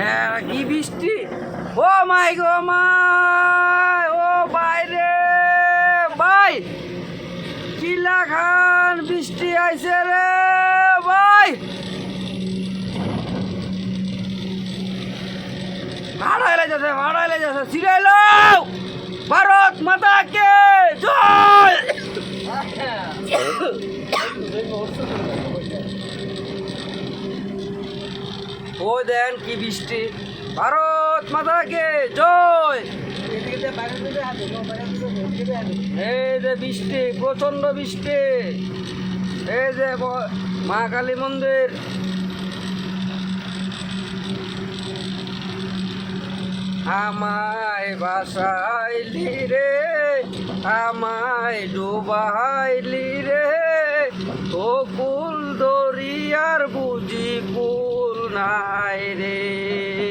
হ্যাঁ কি বৃষ্টি ও মাই গো মাই ও বাইরে ভাই কিলা খান বৃষ্টি আইছে রে ভাই ভাড়াইলে যাচ্ছে সিরাইলো ভারত মাতাকে জয় ও দেন কি বৃষ্টি ভারত মাতাকে জয় এই যে বৃষ্টি প্রচন্ড বৃষ্টি এই যে মা কালী মন্দির আমায় বাসাইলি রে আমায় ডুবাইলি রে ও কুল দরিয়ার বুঝি কুল নাই রে